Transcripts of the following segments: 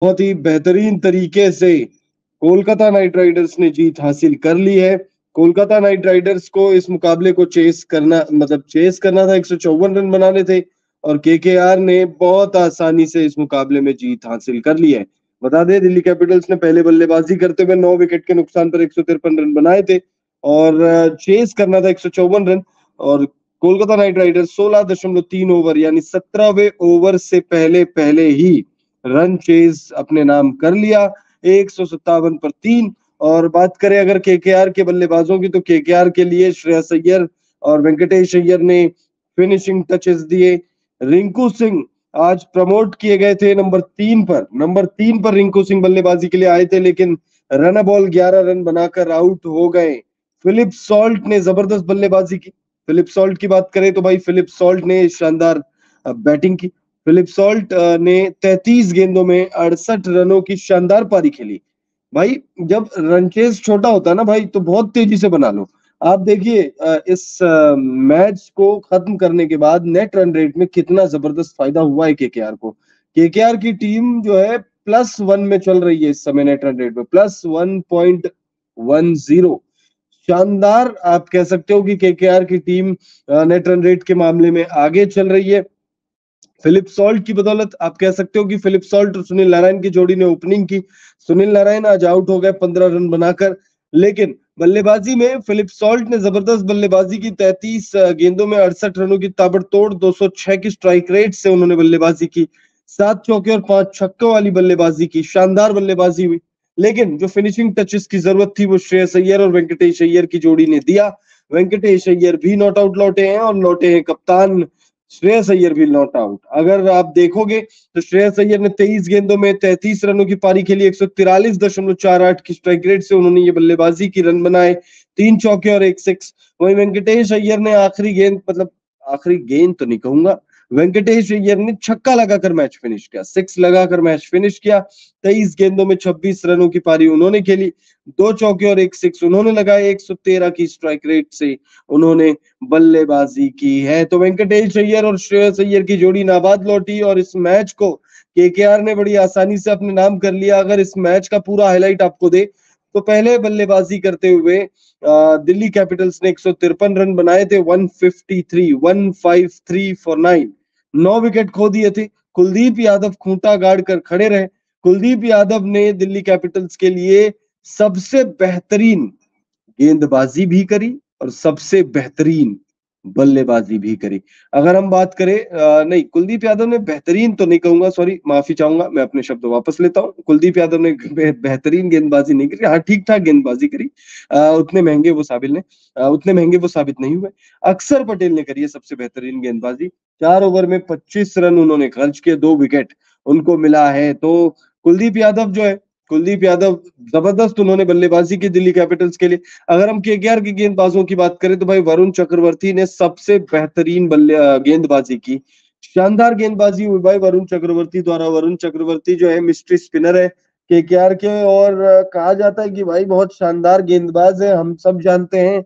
बहुत ही बेहतरीन तरीके से कोलकाता नाइट राइडर्स ने जीत हासिल कर ली है। कोलकाता नाइट राइडर्स को इस मुकाबले को चेस करना था, 154 रन बनाने थे और केकेआर ने बहुत आसानी से इस मुकाबले में जीत हासिल कर ली है। बता दें, दिल्ली कैपिटल्स ने पहले बल्लेबाजी करते हुए 9 विकेट के नुकसान पर 153 रन बनाए थे और चेस करना था 154 रन। और कोलकाता नाइट राइडर्स 16.3 ओवर यानी 17वें ओवर से पहले पहले ही रन चेज अपने नाम कर लिया, 157 पर 3। और बात करें अगर केकेआर के बल्लेबाजों की, तो केकेआर के लिए श्रेयस अय्यर और वेंकटेश अय्यर ने फिनिशिंग टचेस दिए। रिंकू सिंह आज प्रमोट किए गए थे नंबर 3 पर रिंकू सिंह बल्लेबाजी के लिए आए थे, लेकिन रन बॉल 11 रन बनाकर आउट हो गए। फिलिप सॉल्ट ने जबरदस्त बल्लेबाजी की। फिलिप सॉल्ट की बात करें तो भाई फिलिप सॉल्ट ने शानदार बैटिंग की। फिलिप सॉल्ट ने 33 गेंदों में 68 रनों की शानदार पारी खेली। भाई जब रन चेज छोटा होता है ना भाई, तो बहुत तेजी से बना लो। आप देखिए इस मैच को खत्म करने के बाद नेट रन रेट में कितना जबरदस्त फायदा हुआ है केकेआर को। केकेआर की टीम जो है +1 में चल रही है इस समय, नेट रन रेट में +1.10। शानदार आप कह सकते हो कि केकेआर की टीम नेट रन रेट के मामले में आगे चल रही है। फिलिप सॉल्ट की बदौलत आप कह सकते हो कि फिलिप सॉल्ट और सुनील नारायण की जोड़ी ने ओपनिंग की। सुनील नारायण आज आउट हो गए 15 रन बनाकर, लेकिन बल्लेबाजी में फिलिप सॉल्ट ने जबरदस्त बल्लेबाजी की। 33 गेंदों में 68 रनों की ताबड़तोड़ 206 की स्ट्राइक रेट से उन्होंने बल्लेबाजी की। 7 चौके और 5 छक्कों वाली बल्लेबाजी की, शानदार बल्लेबाजी हुई। लेकिन जो फिनिशिंग टचेस की जरूरत थी वो श्रेयस अय्यर और वेंकटेश अय्यर की जोड़ी ने दिया। वेंकटेश अय्यर भी नॉट आउट लौटे हैं और लौटे हैं कप्तान श्रेयस अय्यर भी नॉट आउट। अगर आप देखोगे तो श्रेयस अय्यर ने 23 गेंदों में 33 रनों की पारी खेली, 143.48 की स्ट्राइक रेट से उन्होंने ये बल्लेबाजी की, रन बनाए, 3 चौके और 1 सिक्स। वहीं वेंकटेश अय्यर ने आखिरी गेंद तो नहीं कहूंगा, वेंकटेश अय्यर ने छक्का लगाकर मैच फिनिश किया, 6 लगाकर मैच फिनिश किया। 23 गेंदों में 26 रनों की पारी उन्होंने खेली, 2 चौके और 1 सिक्स उन्होंने लगाए, 113 की स्ट्राइक रेट से उन्होंने बल्लेबाजी की है। तो वेंकटेश अय्यर और श्रेयस अय्यर की जोड़ी नाबाद लौटी और इस मैच को केकेआर ने बड़ी आसानी से अपने नाम कर लिया। अगर इस मैच का पूरा हाईलाइट आपको दे तो पहले बल्लेबाजी करते हुए दिल्ली कैपिटल्स ने 153 रन बनाए थे, 153 फॉर 9, 9 विकेट खो दिए थे। कुलदीप यादव खूंटा गाड़ कर खड़े रहे। कुलदीप यादव ने दिल्ली कैपिटल्स के लिए सबसे बेहतरीन गेंदबाजी भी करी और सबसे बेहतरीन बल्लेबाजी भी करी। अगर हम बात करें नहीं, कुलदीप यादव ने बेहतरीन तो नहीं कहूंगा, सॉरी माफी चाहूंगा, मैं अपने शब्द वापस लेता हूं। कुलदीप यादव ने बेहतरीन गेंदबाजी नहीं करी, हाँ ठीक ठाक गेंदबाजी करी। उतने महंगे वो साबित नहीं हुए। अक्षर पटेल ने करी है सबसे बेहतरीन गेंदबाजी। 4 ओवर में 25 रन उन्होंने खर्च किए, 2 विकेट उनको मिला है। तो कुलदीप यादव जबरदस्त उन्होंने बल्लेबाजी की दिल्ली कैपिटल्स के लिए। अगर हम केकेआर के गेंदबाजों की बात करें तो भाई वरुण चक्रवर्ती ने सबसे बेहतरीन गेंदबाजी की। शानदार गेंदबाजी हुई भाई वरुण चक्रवर्ती द्वारा। वरुण चक्रवर्ती जो है मिस्ट्री स्पिनर है केकेआर के, और कहा जाता है कि भाई बहुत शानदार गेंदबाज है, हम सब जानते हैं।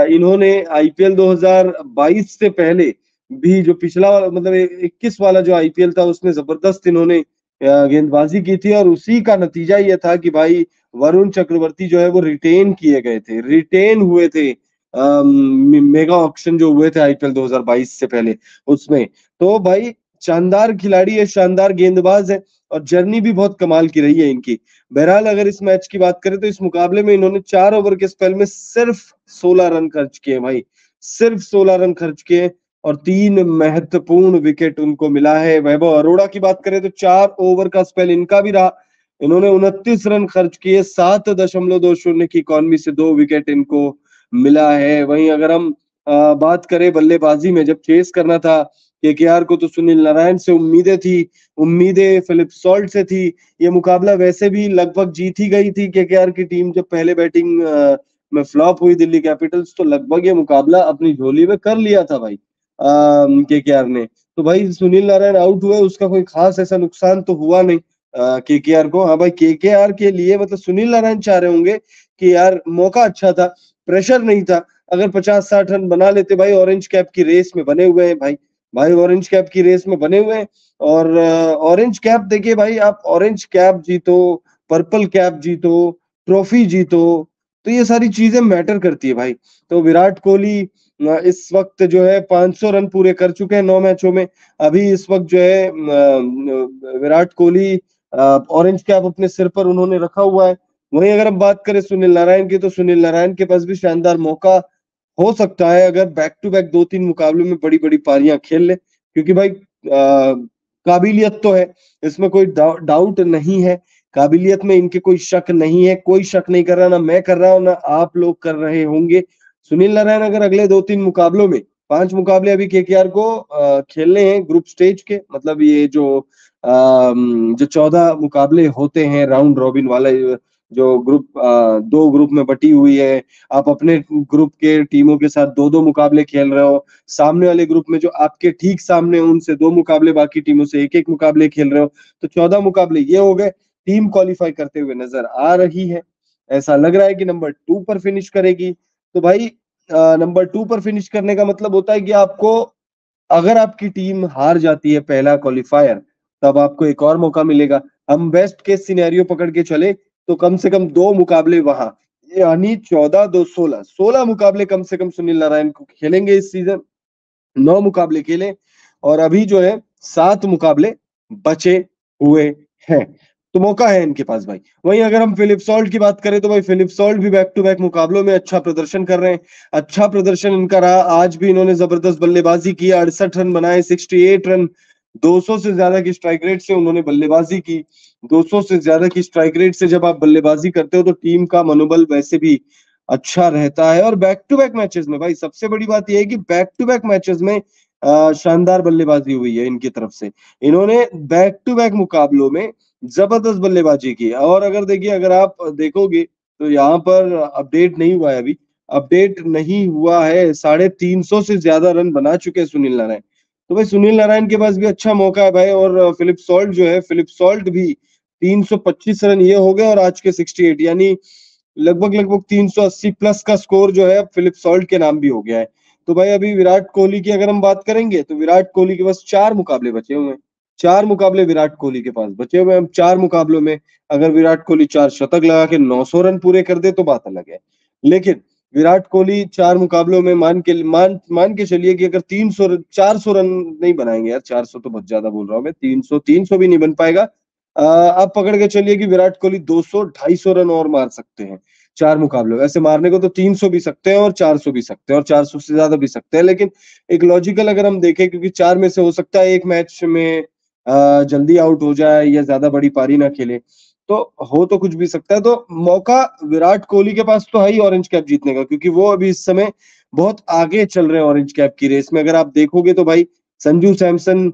इन्होंने आईपीएल 2022 से पहले भी जो पिछला वाला मतलब 21 वाला जो आईपीएल था उसमें जबरदस्त इन्होंने गेंदबाजी की थी, और उसी का नतीजा ये था कि भाई वरुण चक्रवर्ती जो है वो रिटेन हुए थे मेगा ऑक्शन जो हुए थे आईपीएल 2022 से पहले उसमें। तो भाई शानदार खिलाड़ी है, शानदार गेंदबाज है, और जर्नी भी बहुत कमाल की रही है इनकी। बहरहाल अगर इस मैच की बात करें तो इस मुकाबले में इन्होंने 4 ओवर के स्पेल में सिर्फ 16 रन खर्च किए भाई, सिर्फ 16 रन खर्च किए, और 3 महत्वपूर्ण विकेट उनको मिला है। वैभव अरोड़ा की बात करें तो 4 ओवर का स्पेल इनका भी रहा, इन्होंने 29 रन खर्च किए, 7.20 की इकॉनमी से 2 विकेट इनको मिला है। वहीं अगर हम बात करें बल्लेबाजी में, जब चेस करना था केकेआर को तो सुनील नारायण से उम्मीदें फिलिप सॉल्ट से थी। ये मुकाबला वैसे भी लगभग जीत ही गई थी केकेआर की टीम, जब पहले बैटिंग में फ्लॉप हुई दिल्ली कैपिटल्स, तो लगभग ये मुकाबला अपनी झोली में कर लिया था भाई केकेआर ने। तो भाई सुनील नारायण आउट हुए, उसका कोई खास ऐसा नुकसान तो हुआ नहीं केकेआर को। हाँ भाई केकेआर के लिए मतलब सुनील नारायण चाह रहे होंगे कि यार मौका अच्छा था, प्रेशर नहीं था, अगर 50-60 रन बना लेते। भाई ऑरेंज कैप की रेस में बने हुए हैं भाई ऑरेंज कैप की रेस में बने हुए हैं, और ऑरेंज कैप देखिए भाई, आप ऑरेंज कैप जीतो, पर्पल कैप जीतो, ट्रॉफी जीतो, तो ये सारी चीजें मैटर करती है भाई। तो विराट कोहली इस वक्त जो है 500 रन पूरे कर चुके हैं 9 मैचों में। अभी इस वक्त जो है विराट कोहली ऑरेंज कैप अपने सिर पर उन्होंने रखा हुआ है। वहीं अगर हम बात करें सुनील नारायण की, तो सुनील नारायण के पास भी शानदार मौका हो सकता है अगर बैक टू बैक 2-3 मुकाबलों में बड़ी बड़ी पारियां खेल ले, क्योंकि भाई काबिलियत तो है, इसमें कोई डाउट नहीं है। काबिलियत में इनके कोई शक नहीं है, कोई शक नहीं कर रहा, ना मैं कर रहा हूं ना आप लोग कर रहे होंगे। सुनील नारायण अगर अगले 2-3 मुकाबलों में, 5 मुकाबले अभी केकेआर को खेलने हैं ग्रुप स्टेज के, मतलब ये जो 14 मुकाबले होते हैं राउंड रॉबिन वाला, जो ग्रुप 2 ग्रुप में बटी हुई है, आप अपने ग्रुप के टीमों के साथ 2-2 मुकाबले खेल रहे हो, सामने वाले ग्रुप में जो आपके ठीक सामने उनसे 2 मुकाबले, बाकी टीमों से 1-1 मुकाबले खेल रहे हो, तो 14 मुकाबले ये हो गए। टीम क्वालिफाई करते हुए नजर आ रही है, ऐसा लग रहा है कि नंबर 2 पर फिनिश करेगी। तो भाई नंबर 2 पर फिनिश करने का मतलब होता है कि आपको, अगर आपकी टीम हार जाती है पहला क्वालिफायर, तब आपको एक और मौका मिलेगा। हम बेस्ट केस सिनेरियो पकड़ के चले तो कम से कम 2 मुकाबले वहां, यानी 14-2-16, 16 मुकाबले कम से कम सुनील नारायण को खेलेंगे इस सीजन। 9 मुकाबले खेले और अभी जो है 7 मुकाबले बचे हुए हैं, तो मौका है इनके पास भाई। वहीं अगर हम फिलिप सॉल्ट की बात करें, तो भाई फिलिप सॉल्ट भी बैक टू बैक मुकाबलों में अच्छा प्रदर्शन कर रहे हैं। अच्छा प्रदर्शन इनका रहा, आज भी इन्होंने जबरदस्त बल्लेबाजी की, 68 रन बनाए, 68 रन, 200 से ज्यादा की स्ट्राइक रेट से उन्होंने बल्लेबाजी की। 200 से ज्यादा की स्ट्राइक रेट से जब आप बल्लेबाजी करते हो तो टीम का मनोबल वैसे भी अच्छा रहता है। और बैक टू बैक मैचेस में भाई सबसे बड़ी बात यह है कि बैक टू बैक मैचेस में शानदार बल्लेबाजी हुई है इनकी तरफ से। इन्होंने बैक टू बैक मुकाबलों में जबरदस्त बल्लेबाजी की। और अगर देखिए, अगर आप देखोगे तो यहाँ पर अपडेट नहीं हुआ है अभी, अपडेट नहीं हुआ है, 350 से ज्यादा रन बना चुके हैं सुनील नारायण। तो भाई सुनील नारायण के पास भी अच्छा मौका है भाई। और फिलिप सॉल्ट जो है, फिलिप सॉल्ट भी 325 रन ये हो गए और आज के 68, यानी लगभग लगभग 380 प्लस का स्कोर जो है फिलिप सॉल्ट के नाम भी हो गया है। तो भाई अभी विराट कोहली की अगर हम बात करेंगे, तो विराट कोहली के पास 4 मुकाबले बचे हुए हैं। 4 मुकाबले विराट कोहली के पास बचे हुए हैं। 4 मुकाबलों में अगर विराट कोहली 4 शतक लगा के 900 रन पूरे कर दे तो बात अलग है। लेकिन विराट कोहली 4 मुकाबलों में मान के चलिए कि अगर 400 रन नहीं बनाएंगे, यार 400 तो बहुत ज्यादा बोल रहा हूं मैं, 300 भी नहीं बन पाएगा। आप पकड़ के चलिए कि विराट कोहली 200-250 रन और मार सकते हैं 4 मुकाबले। वैसे मारने को तो 300 भी सकते हैं और 400 भी सकते हैं और 400 से ज्यादा भी सकते हैं, लेकिन एक लॉजिकल अगर हम देखें, क्योंकि 4 में से हो सकता है एक मैच में जल्दी आउट हो जाए या ज्यादा बड़ी पारी ना खेले, तो हो तो कुछ भी सकता है। तो मौका विराट कोहली के पास तो है ही ऑरेंज कैप जीतने का, क्योंकि वो अभी इस समय बहुत आगे चल रहे हैं ऑरेंज कैप की रेस में। अगर आप देखोगे तो भाई संजू सैमसन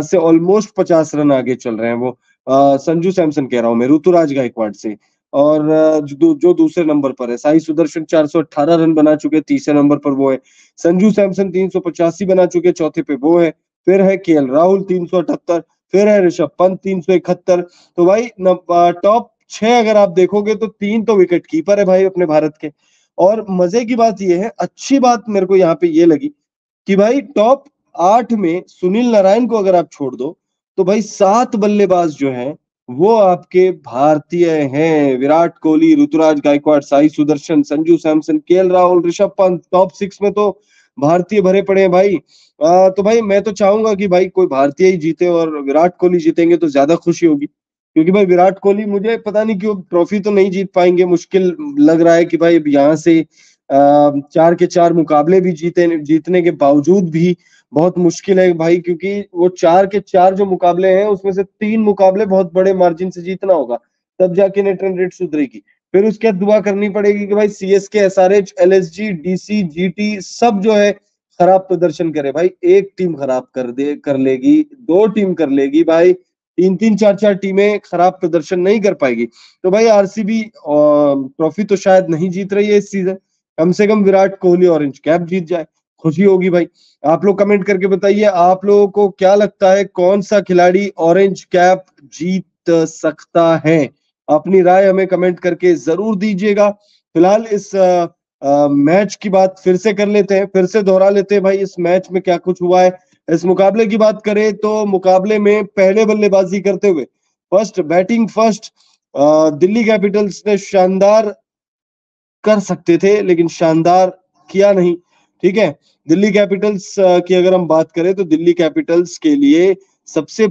से ऑलमोस्ट 50 रन आगे चल रहे हैं वो। संजू सैमसन कह रहा हूं मैं, ऋतुराज गायकवाड़ से। और जो दूसरे नंबर पर है, साई सुदर्शन 418 रन बना चुके, तीसरे नंबर पर वो है। संजू सैमसन 385 बना चुके, चौथे पे वो है। फिर है केएल राहुल 378, फिर है ऋषभ पंत 371। तो भाई टॉप 6 अगर आप देखोगे तो 3 तो विकेट कीपर है भाई अपने भारत के। और मजे की बात यह है, अच्छी बात मेरे को यहाँ पे ये लगी कि भाई टॉप 8 में सुनील नारायण को अगर आप छोड़ दो, तो भाई 7 बल्लेबाज जो हैं वो आपके भारतीय हैं। विराट कोहली, ऋतुराज गायकवाड़, साई सुदर्शन, संजू सैमसन, केएल राहुल, ऋषभ पंत, टॉप 6 में तो भारतीय भरे पड़े हैं भाई। तो भाई मैं तो चाहूंगा कि भाई कोई भारतीय ही जीते और विराट कोहली जीतेंगे तो ज्यादा खुशी होगी, क्योंकि भाई विराट कोहली मुझे पता नहीं क्यों ट्रॉफी तो नहीं जीत पाएंगे, मुश्किल लग रहा है कि भाई अब यहाँ से 4 के 4 मुकाबले भी जीतने के बावजूद भी बहुत मुश्किल है भाई, क्योंकि वो 4 के 4 जो मुकाबले हैं उसमें से 3 मुकाबले बहुत बड़े मार्जिन से जीतना होगा, तब जाके नेट रन रेट सुधरेगी। फिर उसके बाद दुआ करनी पड़ेगी कि भाई CSK, SRH, LSG, DC, GT सब जो है खराब प्रदर्शन करे भाई। एक टीम खराब कर लेगी, 2 टीम कर लेगी भाई, 3-3, 4-4 टीमें खराब प्रदर्शन नहीं कर पाएगी। तो भाई आरसीबी ट्रॉफी तो शायद नहीं जीत रही है इस सीजन, कम से कम विराट कोहली ऑरेंज कैप जीत जाए, खुशी होगी भाई। आप लोग कमेंट करके बताइए, आप लोगों को क्या लगता है कौन सा खिलाड़ी ऑरेंज कैप जीत सकता है? अपनी राय हमें कमेंट करके जरूर दीजिएगा। फिलहाल इस मैच की बात फिर से कर लेते हैं, फिर से दोहरा लेते हैं भाई इस मैच में क्या कुछ हुआ है। इस मुकाबले की बात करें तो मुकाबले में पहले बल्लेबाजी करते हुए बैटिंग फर्स्ट दिल्ली कैपिटल्स ने शानदार कर सकते थे, लेकिन शानदार किया नहीं। ठीक है, दिल्ली कैपिटल्स की अगर हम बात करें तो दिल्ली कैपिटल्स के लिए सबसे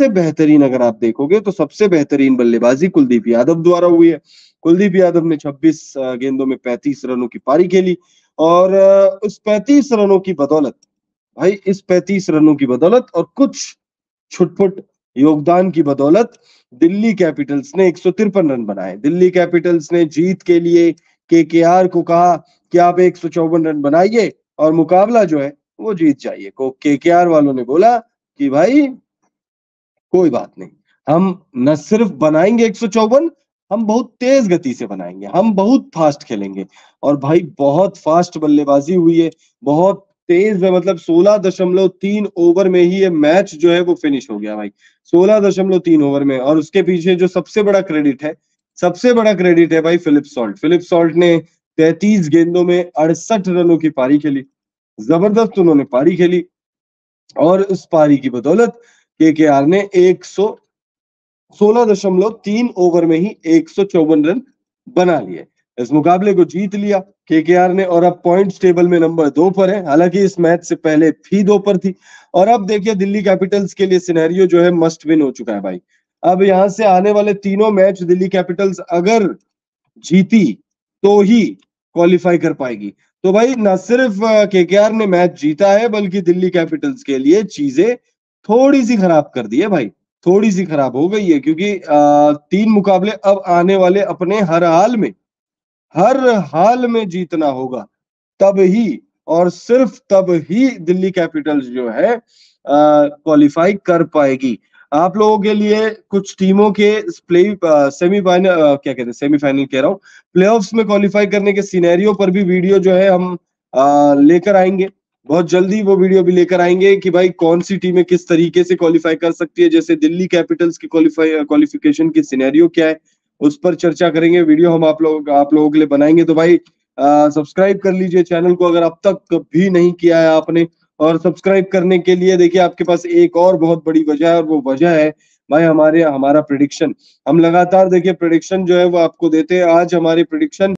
बेहतरीन अगर आप देखोगे तो सबसे बेहतरीन बल्लेबाजी कुलदीप यादव द्वारा हुई है। कुलदीप यादव ने 26 गेंदों में 35 रनों की पारी खेली और उस 35 रनों की बदौलत, भाई इस 35 रनों की बदौलत और कुछ छुटपुट योगदान की बदौलत दिल्ली कैपिटल्स ने 153 रन बनाए। दिल्ली कैपिटल्स ने जीत के लिए केकेआर को कहा कि आप 154 रन बनाइए और मुकाबला जो है वो जीत जाइए। को केकेआर वालों ने बोला कि भाई कोई बात नहीं, हम न सिर्फ बनाएंगे 154, हम बहुत तेज गति से बनाएंगे, हम बहुत फास्ट खेलेंगे। और भाई बहुत फास्ट बल्लेबाजी हुई है, बहुत तेज है, मतलब 16.3 ओवर में ही ये मैच जो है वो फिनिश हो गया भाई, 16.3 ओवर में। और उसके पीछे जो सबसे बड़ा क्रेडिट है भाई फिलिप सॉल्ट ने 33 गेंदों में 68 रनों की पारी खेली। जबरदस्त उन्होंने पारी खेली और उस पारी की बदौलत केकेआर ने 16.3 ओवर में ही 154 रन बना लिए, इस मुकाबले को जीत लिया केकेआर ने और अब पॉइंट्स टेबल में नंबर 2 पर है। हालांकि इस मैच से पहले भी 2 पर थी। और अब देखिए दिल्ली कैपिटल्स के लिए सिनेरियो जो है मस्ट विन हो चुका है भाई। अब यहां से आने वाले तीनों मैच दिल्ली कैपिटल्स अगर जीती तो ही क्वालिफाई कर पाएगी। तो भाई ना सिर्फ केकेआर ने मैच जीता है, बल्कि दिल्ली कैपिटल्स के लिए चीजें थोड़ी सी खराब कर दी है भाई, थोड़ी सी खराब हो गई है, क्योंकि 3 मुकाबले अब आने वाले अपने हर हाल में जीतना होगा, तब ही और सिर्फ तब ही दिल्ली कैपिटल्स जो है क्वालिफाई कर पाएगी। आप लोगों के लिए कुछ टीमों के सेमीफाइनल क्या कहते हैं, सेमीफाइनल कह रहा हूँ, प्लेऑफ्स में क्वालिफाई करने के सिनेरियो पर भी वीडियो जो है हम लेकर आएंगे बहुत जल्दी। वो वीडियो भी लेकर आएंगे कि भाई कौन सी टीमें किस तरीके से क्वालिफाई कर सकती है, जैसे दिल्ली कैपिटल्स की क्वालिफिकेशन की सिनेरियो क्या है, उस पर चर्चा करेंगे। वीडियो हम आप लोगों के लिए बनाएंगे। तो भाई सब्सक्राइब कर लीजिए चैनल को अगर अब तक भी नहीं किया है आपने। और सब्सक्राइब करने के लिए देखिए आपके पास एक और बहुत बड़ी वजह है, और वो वजह है भाई हमारा प्रेडिक्शन। हम लगातार देखिए प्रेडिक्शन जो है वो आपको देते हैं। आज हमारी प्रेडिक्शन